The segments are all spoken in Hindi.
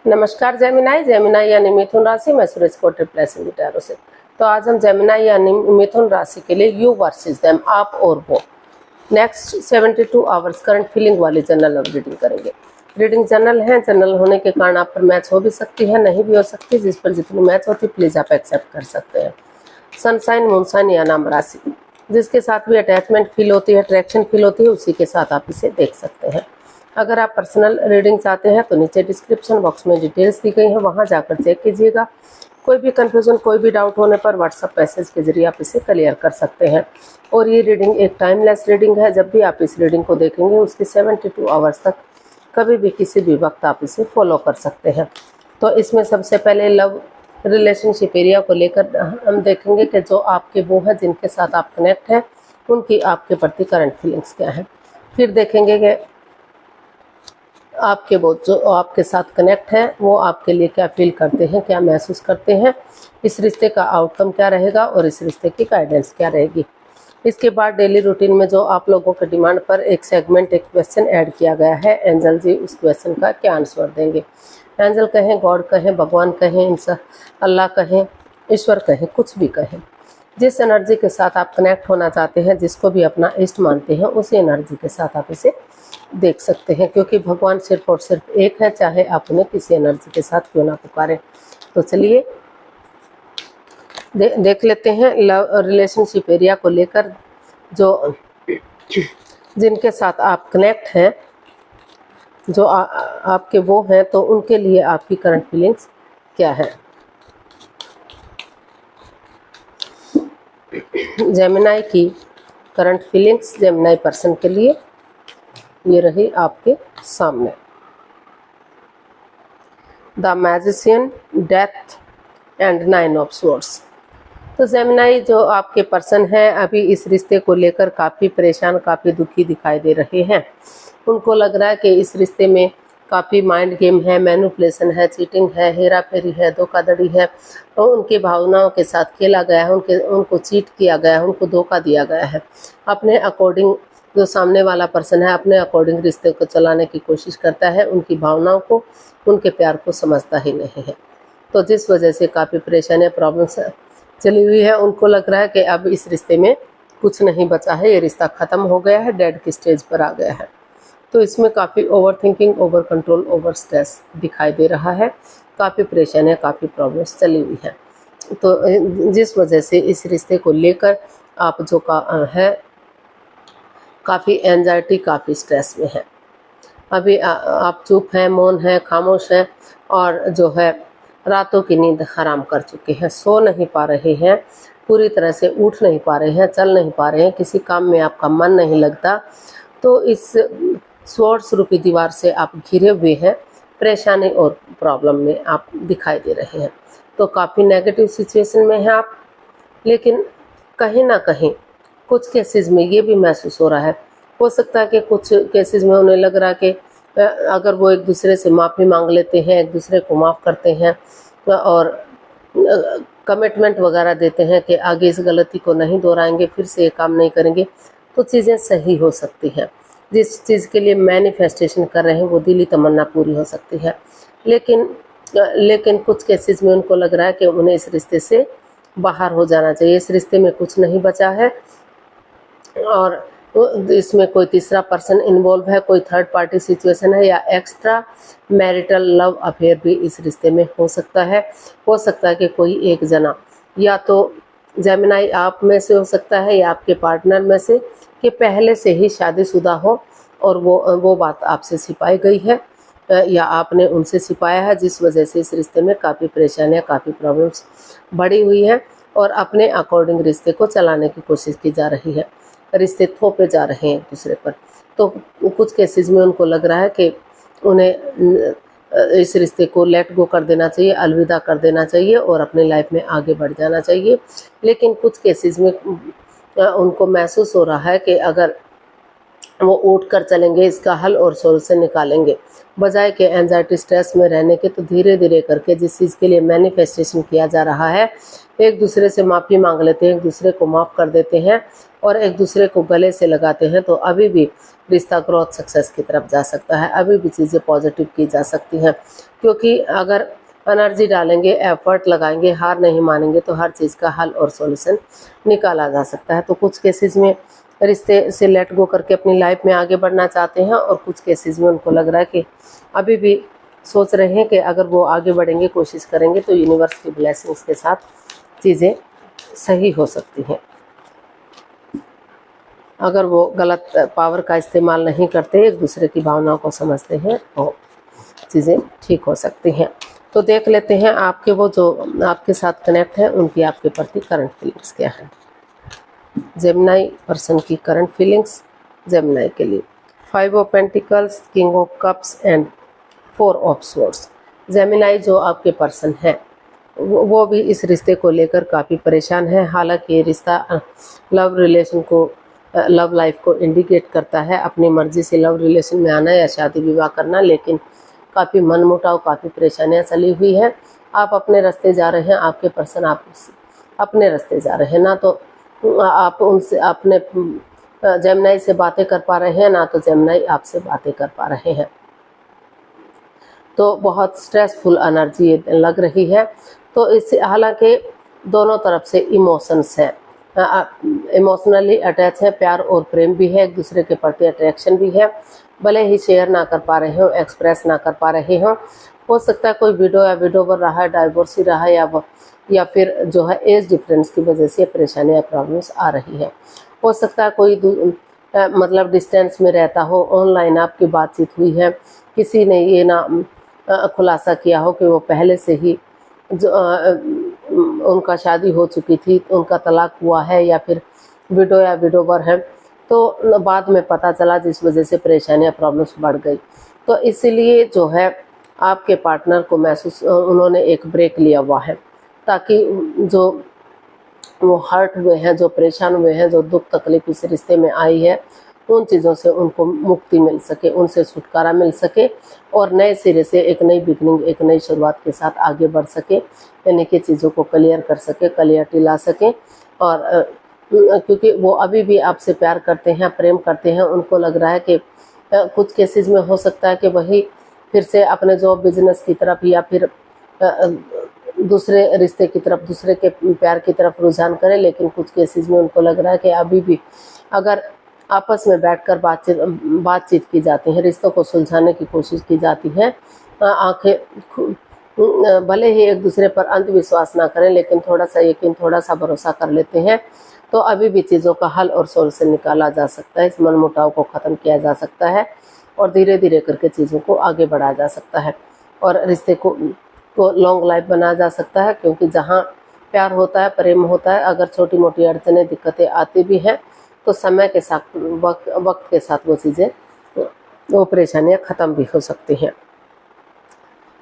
नमस्कार जेमिनाई। जेमिनाई यानी मिथुन राशि, मैं सुरेश कोटे प्लेसिंग टैरो से। तो आज हम जेमिनाई यानी मिथुन राशि के लिए यू वर्सेस देम, आप और वो, नेक्स्ट 72 आवर्स करंट फीलिंग वाली जनरल अब रीडिंग करेंगे। रीडिंग जनरल है, जनरल होने के कारण आप पर मैच हो भी सकती है, नहीं भी हो सकती। जिस पर जितनी मैच होती प्लीज आप एक्सेप्ट कर सकते हैं। सनसाइन, मूनसाइन या नाम राशि, जिसके साथ भी अटैचमेंट फील होती है, अट्रैक्शन फील होती है, उसी के साथ आप इसे देख सकते हैं। अगर आप पर्सनल रीडिंग चाहते हैं तो नीचे डिस्क्रिप्शन बॉक्स में डिटेल्स दी गई हैं, वहां जाकर चेक कीजिएगा। कोई भी कन्फ्यूजन, कोई भी डाउट होने पर व्हाट्सएप मैसेज के जरिए आप इसे क्लियर कर सकते हैं। और ये रीडिंग एक टाइमलेस रीडिंग है। जब भी आप इस रीडिंग को देखेंगे उसके 72 आवर्स तक कभी भी किसी भी वक्त आप इसे फॉलो कर सकते हैं। तो इसमें सबसे पहले लव रिलेशनशिप एरिया को लेकर हम देखेंगे कि जो आपके वो हैं जिनके साथ आप कनेक्ट हैं, उनकी आपके प्रति करंट फीलिंग्स क्या है। फिर देखेंगे कि आपके वो जो आपके साथ कनेक्ट है वो आपके लिए क्या फील करते हैं, क्या महसूस करते हैं, इस रिश्ते का आउटकम क्या रहेगा और इस रिश्ते की गाइडेंस क्या रहेगी। इसके बाद डेली रूटीन में जो आप लोगों के डिमांड पर एक सेगमेंट, एक क्वेश्चन ऐड किया गया है, एंजल जी उस क्वेश्चन का क्या आंसर देंगे। एंजल कहें, गॉड कहें, भगवान कहें, इंसान, अल्लाह कहें, ईश्वर कहें, कुछ भी कहें, जिस एनर्जी के साथ आप कनेक्ट होना चाहते हैं, जिसको भी अपना इष्ट मानते हैं, उसी एनर्जी के साथ आप इसे देख सकते हैं। क्योंकि भगवान सिर्फ और सिर्फ एक है, चाहे आप उन्हें किसी एनर्जी के साथ क्यों ना पुकारें। तो चलिए देख लेते हैं लव रिलेशनशिप एरिया को लेकर जो जिनके साथ आप कनेक्ट हैं, जो आपके वो हैं, तो उनके लिए आपकी करंट फीलिंग्स क्या है। जेमिनाई की करंट फीलिंग्स जेमिनाई पर्सन के लिए ये रही आपके सामने। The magician, death and 9 of swords. तो जेमिनाई जो आपके पर्सन हैं अभी इस रिश्ते को लेकर काफ़ी परेशान, काफ़ी दुखी दिखाई दे रहे हैं। उनको लग रहा है कि इस रिश्ते में काफ़ी माइंड गेम है, मैनिपुलेशन है, चीटिंग है, हेरा फेरी है, धोखाधड़ी है, और उनकी भावनाओं के साथ खेला गया है, उनको चीट किया गया है, उनको धोखा दिया गया है। अपने अकॉर्डिंग जो सामने वाला पर्सन है अपने अकॉर्डिंग रिश्ते को चलाने की कोशिश करता है, उनकी भावनाओं को, उनके प्यार को समझता ही नहीं है। तो जिस वजह से काफ़ी परेशानियाँ, प्रॉब्लम्स चली हुई है। उनको लग रहा है कि अब इस रिश्ते में कुछ नहीं बचा है, ये रिश्ता ख़त्म हो गया है, डेड की स्टेज पर आ गया है। तो इसमें काफ़ी over thinking, over control, over stress दिखाई दे रहा है। काफ़ी परेशानियाँ, काफ़ी प्रॉब्लम्स चली हुई हैं। तो जिस वजह से इस रिश्ते को लेकर आप जो है काफ़ी एंजाइटी, काफ़ी स्ट्रेस में है। अभी आप चुप हैं, मौन हैं, खामोश हैं, और जो है रातों की नींद हराम कर चुके हैं, सो नहीं पा रहे हैं, पूरी तरह से उठ नहीं पा रहे हैं, चल नहीं पा रहे हैं, किसी काम में आपका मन नहीं लगता। तो इस स्वॉर्ड्स रूपी दीवार से आप घिरे हुए हैं, परेशानी और प्रॉब्लम में आप दिखाई दे रहे हैं। तो काफ़ी नेगेटिव सिचुएशन में हैं आप। लेकिन कहीं ना कहीं कुछ केसेस में ये भी महसूस हो रहा है, हो सकता है कि कुछ केसेस में उन्हें लग रहा है कि अगर वो एक दूसरे से माफ़ी मांग लेते हैं, एक दूसरे को माफ़ करते हैं और कमिटमेंट वगैरह देते हैं कि आगे इस गलती को नहीं दोहराएंगे, फिर से ये काम नहीं करेंगे, तो चीज़ें सही हो सकती हैं। जिस चीज़ के लिए मैनिफेस्टेशन कर रहे हैं वो दिली तमन्ना पूरी हो सकती है। लेकिन कुछ केसेस में उनको लग रहा है कि उन्हें इस रिश्ते से बाहर हो जाना चाहिए, इस रिश्ते में कुछ नहीं बचा है, और इसमें कोई तीसरा पर्सन इन्वॉल्व है, कोई थर्ड पार्टी सिचुएशन है, या एक्स्ट्रा मैरिटल लव अफेयर भी इस रिश्ते में हो सकता है। हो सकता है कि कोई एक जना, या तो जेमिनाई आप में से हो सकता है या आपके पार्टनर में से, कि पहले से ही शादीशुदा हो और वो बात आपसे छिपाई गई है या आपने उनसे छिपाया है, जिस वजह से इस रिश्ते में काफ़ी परेशानियाँ, काफ़ी प्रॉब्लम्स बढ़ी हुई हैं और अपने अकॉर्डिंग रिश्ते को चलाने की कोशिश की जा रही है। रिश्ते थोपे जा रहे हैं एक दूसरे पर। तो कुछ केसेस में उनको लग रहा है कि उन्हें इस रिश्ते को लेट गो कर देना चाहिए, अलविदा कर देना चाहिए और अपनी लाइफ में आगे बढ़ जाना चाहिए। लेकिन कुछ केसेस में उनको महसूस हो रहा है कि अगर वो उठ कर चलेंगे, इसका हल और सॉल्यूशन निकालेंगे। बजाय के एंजाइटी स्ट्रेस में रहने के, तो धीरे धीरे करके जिस चीज़ के लिए मैनिफेस्टेशन किया जा रहा है, एक दूसरे से माफ़ी मांग लेते हैं, एक दूसरे को माफ़ कर देते हैं और एक दूसरे को गले से लगाते हैं, तो अभी भी रिश्ता ग्रोथ सक्सेस की तरफ जा सकता है, अभी भी चीज़ें पॉजिटिव की जा सकती हैं। क्योंकि अगर एनर्जी डालेंगे, एफर्ट लगाएंगे, हार नहीं मानेंगे, तो हर चीज़ का हल और सॉल्यूशन निकाला जा सकता है। तो कुछ केसेस में रिश्ते से लेट गो करके अपनी लाइफ में आगे बढ़ना चाहते हैं और कुछ केसेस में उनको लग रहा है कि अभी भी सोच रहे हैं कि अगर वो आगे बढ़ेंगे, कोशिश करेंगे, तो यूनिवर्स की ब्लेसिंग्स के साथ चीज़ें सही हो सकती हैं। अगर वो गलत पावर का इस्तेमाल नहीं करते, एक दूसरे की भावनाओं को समझते हैं, तो चीज़ें ठीक हो सकती हैं। तो देख लेते हैं आपके वो जो आपके साथ कनेक्ट है, उनकी आपके प्रति करंट फीलिंग्स क्या है। जेमिनी पर्सन की करंट फीलिंग्स जेमिनी के लिए 5 of pentacles, king of cups and 4 of swords. Gemini जो आपके पर्सन है, वो भी इस रिश्ते को लेकर काफ़ी परेशान है। हालांकि ये रिश्ता लव रिलेशन को, लव लाइफ को इंडिकेट करता है, अपनी मर्जी से लव रिलेशन में आना या शादी विवाह करना, लेकिन काफ़ी मनमुटाव, काफ़ी परेशानियां चली हुई हैं। आप अपने रास्ते जा रहे हैं, आपके पर्सन आप अपने रास्ते जा रहे हैं, ना तो आप उनसे अपने जेमिनी से बातें कर पा रहे हैं, ना तो जेमिनी आपसे बातें कर पा रहे हैं। तो बहुत स्ट्रेसफुल एनर्जी लग रही है। तो इससे हालांकि दोनों तरफ से इमोशंस हैं, इमोशनली अटैच है, प्यार और प्रेम भी है, एक दूसरे के प्रति अट्रैक्शन भी है। भले ही शेयर ना कर पा रहे हो, एक्सप्रेस ना कर पा रहे हो सकता है कोई विडो या विडोवर रहा है, डाइवोर्स ही रहा है, या फिर जो है एज डिफरेंस की वजह से परेशानियाँ, प्रॉब्लम्स आ रही है। हो सकता है कोई मतलब डिस्टेंस में रहता हो, ऑनलाइन आपकी बातचीत हुई है, किसी ने ये ना खुलासा किया हो कि वो पहले से ही जो उनका शादी हो चुकी थी, उनका तलाक हुआ है, या फिर विडो या विडोवर है, तो बाद में पता चला, जिस वजह से परेशानियां, प्रॉब्लम्स बढ़ गई। तो इसीलिए जो है आपके पार्टनर को महसूस, उन्होंने एक ब्रेक लिया हुआ है, ताकि जो वो हर्ट हुए हैं, जो परेशान हुए हैं, जो दुख तकलीफ इस रिश्ते में आई है, उन चीज़ों से उनको मुक्ति मिल सके, उनसे छुटकारा मिल सके और नए सिरे से एक नई बिगनिंग, एक नई शुरुआत के साथ आगे बढ़ सके, यानी कि चीज़ों को क्लियर कर सके, क्लियरिटी ला सके। और क्योंकि वो अभी भी आपसे प्यार करते हैं, प्रेम करते हैं, उनको लग रहा है कि कुछ केसेस में हो सकता है कि वही फिर से अपने जॉब बिजनेस की तरफ या फिर दूसरे रिश्ते की तरफ, दूसरे के प्यार की तरफ रुझान करें, लेकिन कुछ केसेस में उनको लग रहा है कि अभी भी अगर आपस में बैठकर बातचीत की जाती है, रिश्तों को सुलझाने की कोशिश की जाती है, आंखें भले ही एक दूसरे पर अंधविश्वास ना करें, लेकिन थोड़ा सा यकीन, थोड़ा सा भरोसा कर लेते हैं, तो अभी भी चीज़ों का हल और सॉल्यूशन निकाला जा सकता है, इस मनमुटाव को ख़त्म किया जा सकता है और धीरे धीरे करके चीज़ों को आगे बढ़ाया जा सकता है और रिश्ते को लॉन्ग लाइफ बनाया जा सकता है। क्योंकि जहाँ प्यार होता है, प्रेम होता है, अगर छोटी मोटी अड़चनें, दिक्कतें आती भी हैं, तो समय के साथ, वक्त के साथ वो चीज़ें, वो परेशानियाँ ख़त्म भी हो सकती हैं।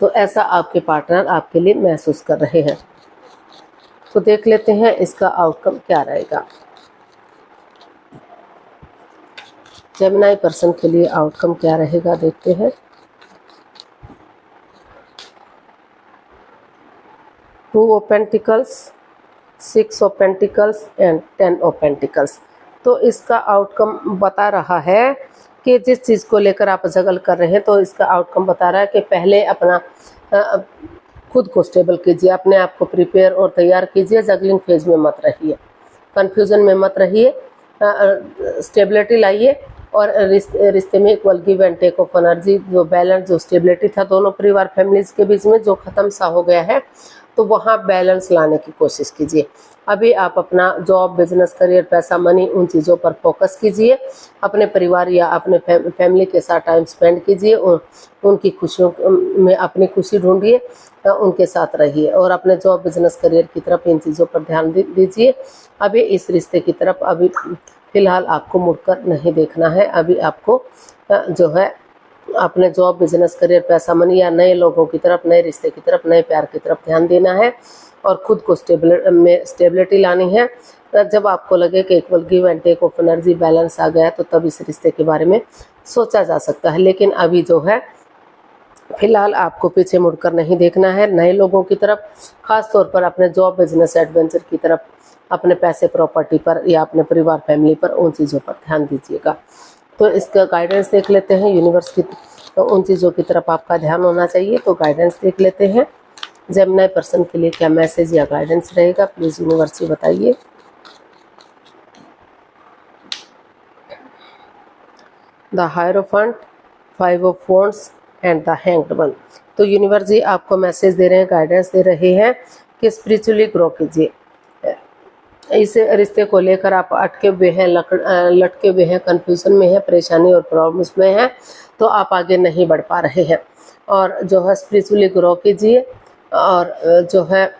तो ऐसा आपके पार्टनर आपके लिए महसूस कर रहे हैं। तो देख लेते हैं इसका आउटकम क्या रहेगा। जेमिनी पर्सन के लिए आउटकम क्या रहेगा, देखते हैं। Two of pentacles, 6 of pentacles and 10 of pentacles. तो इसका आउटकम बता रहा है कि जिस चीज़ को लेकर आप जगल कर रहे हैं, तो इसका आउटकम बता रहा है कि पहले अपना खुद को स्टेबल कीजिए, अपने आप को प्रिपेयर और तैयार कीजिए, जगलिंग फेज में मत रहिए, कंफ्यूजन में मत रहिए, स्टेबिलिटी लाइए और रिश्ते में equal give and take of energy, जो बैलेंस, जो स्टेबिलिटी था दोनों परिवार फैमिलीज के बीच में, जो ख़त्म सा हो गया है, तो वहाँ बैलेंस लाने की कोशिश कीजिए। अभी आप अपना जॉब, बिजनेस, करियर, पैसा, मनी, उन चीज़ों पर फोकस कीजिए, अपने परिवार या अपने फैमिली के साथ टाइम स्पेंड कीजिए, उनकी खुशियों में अपनी खुशी ढूंढिए, उनके साथ रहिए और अपने जॉब, बिजनेस, करियर की तरफ, इन चीज़ों पर ध्यान दीजिए। अभी इस रिश्ते की तरफ अभी फ़िलहाल आपको मुड़कर नहीं देखना है। अभी आपको जो है अपने जॉब, बिजनेस, करियर, पैसा, मनी या नए लोगों की तरफ, नए रिश्ते की तरफ, नए प्यार की तरफ ध्यान देना है और ख़ुद को स्टेबिलिटी लानी है। जब आपको लगे कि equal give and take of energy balance आ गया तो तब इस रिश्ते के बारे में सोचा जा सकता है। लेकिन अभी जो है फिलहाल आपको पीछे मुड़कर नहीं देखना है नए लोगों की तरफ, खास तौर पर अपने जॉब बिजनेस एडवेंचर की तरफ, अपने पैसे प्रॉपर्टी पर या अपने परिवार फैमिली पर, उन चीज़ों पर ध्यान दीजिएगा। तो इसका गाइडेंस देख लेते हैं यूनिवर्स की, तो उन चीज़ों की तरफ आपका ध्यान होना चाहिए। तो गाइडेंस देख लेते हैं जेमिनी पर्सन के लिए क्या मैसेज या गाइडेंस रहेगा, प्लीज़ यूनिवर्स जी बताइए। The hierophant, 5 of wands and the hanged one. तो यूनिवर्स जी आपको मैसेज दे रहे हैं, गाइडेंस दे रहे हैं कि स्पिरिचुअली ग्रो कीजिए। इस रिश्ते को लेकर आप अटके हुए हैं, लटके हुए हैं, कंफ्यूजन में हैं, परेशानी और प्रॉब्लम्स में हैं, तो आप आगे नहीं बढ़ पा रहे हैं। और जो है स्पिरिचुअली ग्रो कीजिए और जो है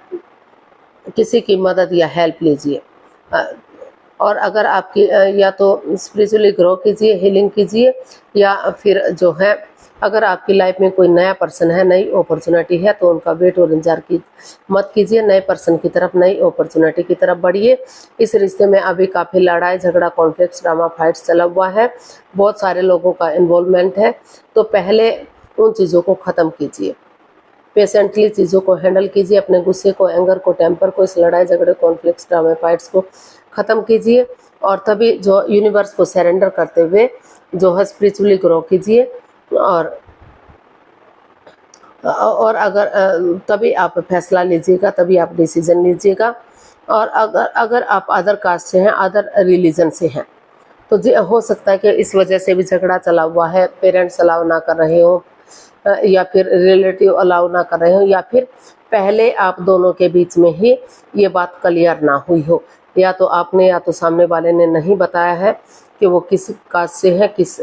किसी की मदद या हेल्प लीजिए। और अगर आपकी या तो स्पिरिचुअली ग्रो कीजिए, हीलिंग कीजिए, या फिर जो है अगर आपकी लाइफ में कोई नया पर्सन है, नई अपॉर्चुनिटी है, तो उनका वेट और इंतजार की मत कीजिए। नए पर्सन की तरफ, नई अपॉर्चुनिटी की तरफ बढ़िए। इस रिश्ते में अभी काफ़ी लड़ाई झगड़ा, कॉन्फ्लिक्ट्स, ड्रामा, फाइट्स चला हुआ है, बहुत सारे लोगों का इन्वॉल्वमेंट है। तो पहले उन चीज़ों को ख़त्म कीजिए, पेशेंटली चीज़ों को हैंडल कीजिए, अपने गुस्से को, एंगर को, टेम्पर को, इस लड़ाई झगड़े, कॉन्फ्लिक्ट्स, ड्रामा, फाइट्स को ख़त्म कीजिए। और तभी जो यूनिवर्स को सरेंडर करते हुए जो है स्पिरिचुअली ग्रो कीजिए। और अगर तभी आप फैसला लीजिएगा, तभी आप डिसीजन लीजिएगा। और अगर आप अदर कास्ट से हैं, अदर रिलीजन से हैं, तो हो सकता है कि इस वजह से भी झगड़ा चला हुआ है, पेरेंट्स अलाउ ना कर रहे हो, या फिर रिलेटिव अलाउ ना कर रहे हो, या फिर पहले आप दोनों के बीच में ही ये बात क्लियर ना हुई हो, या तो आपने या तो सामने वाले ने नहीं बताया है कि वो किस कास्ट से है, किस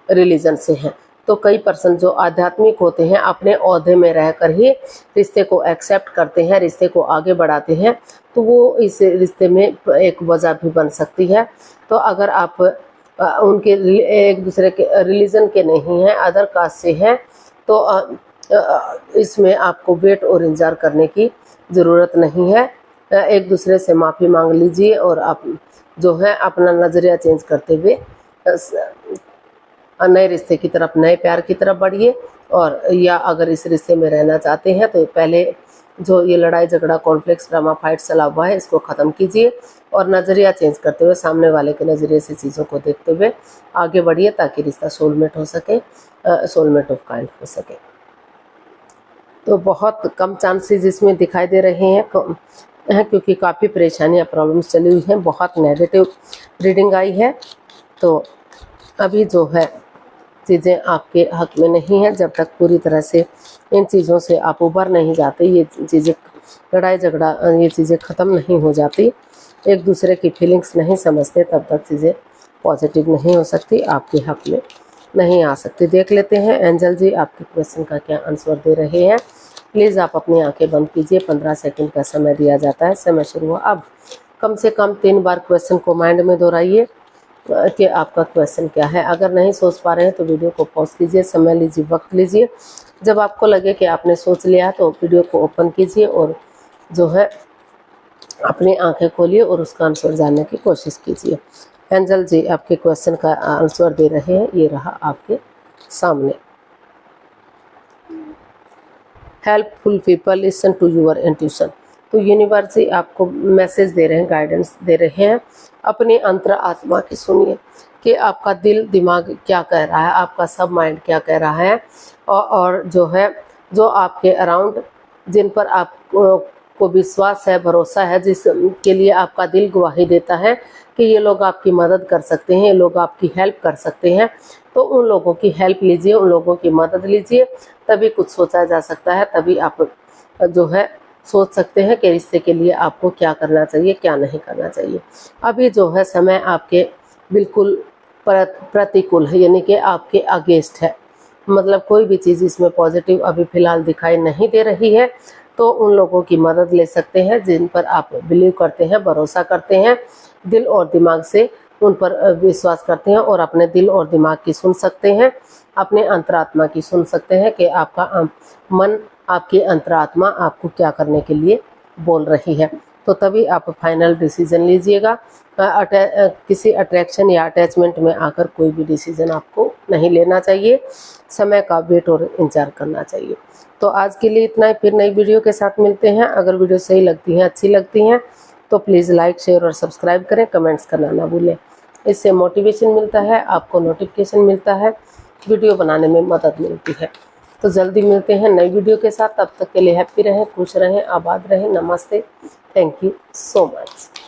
रिलीजन से हैं। तो कई पर्सन जो आध्यात्मिक होते हैं अपने ओहदे में रहकर ही रिश्ते को एक्सेप्ट करते हैं, रिश्ते को आगे बढ़ाते हैं, तो वो इस रिश्ते में एक वजह भी बन सकती है। तो अगर आप उनके एक दूसरे के रिलीजन के नहीं हैं, अदर कास्ट से हैं, तो इसमें आपको वेट और इंतजार करने की ज़रूरत नहीं है। एक दूसरे से माफ़ी मांग लीजिए और आप जो है अपना नज़रिया चेंज करते हुए नए रिश्ते की तरफ, नए प्यार की तरफ बढ़िए। और या अगर इस रिश्ते में रहना चाहते हैं तो पहले जो ये लड़ाई झगड़ा, कॉन्फ्लिक्ट्स, ड्रामा, फाइट चला हुआ है, इसको ख़त्म कीजिए और नज़रिया चेंज करते हुए, सामने वाले के नज़रिए से चीज़ों को देखते हुए आगे बढ़िए, ताकि रिश्ता सोलमेट हो सके, सोलमेट ऑफ काइंड हो सके। तो बहुत कम चांसेस इसमें दिखाई दे रहे हैं क्योंकि काफ़ी परेशानियाँ, प्रॉब्लम्स चली हुई हैं, बहुत नेगेटिव रीडिंग आई है। तो अभी जो है चीज़ें आपके हक में नहीं हैं, जब तक पूरी तरह से इन चीज़ों से आप उबर नहीं जाते, ये चीज़ें, लड़ाई झगड़ा, ये चीज़ें ख़त्म नहीं हो जाती, एक दूसरे की फीलिंग्स नहीं समझते, तब तक चीज़ें पॉजिटिव नहीं हो सकती, आपके हक में नहीं आ सकती। देख लेते हैं एंजल जी आपके क्वेश्चन का क्या आंसर दे रहे हैं। प्लीज़ आप अपनी आंखें बंद कीजिए, 15 सेकंड का समय दिया जाता है। समय शुरू हुआ। अब कम से कम 3 बार क्वेश्चन को माइंड में दोहराइए कि आपका क्वेश्चन क्या है। अगर नहीं सोच पा रहे हैं तो वीडियो को पॉज कीजिए, समय लीजिए, वक्त लीजिए। जब आपको लगे कि आपने सोच लिया तो वीडियो को ओपन कीजिए और जो है अपनी आंखें खोलिए और उसका आंसर जानने की कोशिश कीजिए। एंजल जी आपके क्वेश्चन का आंसर दे रहे हैं, ये रहा आपके सामने। Helpful people listen to your intuition. तो यूनिवर्स जी आपको मैसेज दे रहे हैं, गाइडेंस दे रहे हैं, अपनी अंतर आत्मा की सुनिए कि आपका दिल दिमाग क्या कह रहा है, आपका सब माइंड क्या कह रहा है। और जो है, जो आपके अराउंड, जिन पर आपको विश्वास है, भरोसा है, जिसके लिए आपका दिल गवाही देता है कि ये लोग आपकी मदद कर सकते हैं, ये लोग आपकी हेल्प कर सकते हैं, तो उन लोगों की हेल्प लीजिए, उन लोगों की मदद लीजिए, तभी कुछ सोचा जा सकता है। तभी आप जो है सोच सकते हैं कि रिश्ते के लिए आपको क्या करना चाहिए, क्या नहीं करना चाहिए। अभी जो है समय आपके बिल्कुल प्रतिकूल है, यानी कि आपके अगेंस्ट है, मतलब कोई भी चीज़ इसमें पॉजिटिव अभी फ़िलहाल दिखाई नहीं दे रही है। तो उन लोगों की मदद ले सकते हैं जिन पर आप बिलीव करते हैं, भरोसा करते हैं, दिल और दिमाग से उन पर विश्वास करते हैं, और अपने दिल और दिमाग की सुन सकते हैं, अपने अंतरात्मा की सुन सकते हैं कि आपका मन, आपकी अंतरात्मा आपको क्या करने के लिए बोल रही है। तो तभी आप फाइनल डिसीजन लीजिएगा। किसी अट्रैक्शन या अटैचमेंट में आकर कोई भी डिसीजन आपको नहीं लेना चाहिए, समय का वेट और इंतजार करना चाहिए। तो आज के लिए इतना ही, फिर नई वीडियो के साथ मिलते हैं। अगर वीडियो सही लगती है, अच्छी लगती हैं तो प्लीज़ लाइक, शेयर और सब्सक्राइब करें, कमेंट्स करना ना भूलें। इससे मोटिवेशन मिलता है, आपको नोटिफिकेशन मिलता है, वीडियो बनाने में मदद मिलती है। तो जल्दी मिलते हैं नई वीडियो के साथ। तब तक के लिए हैप्पी रहें, खुश रहें, आबाद रहें। नमस्ते, थैंक यू सो मच।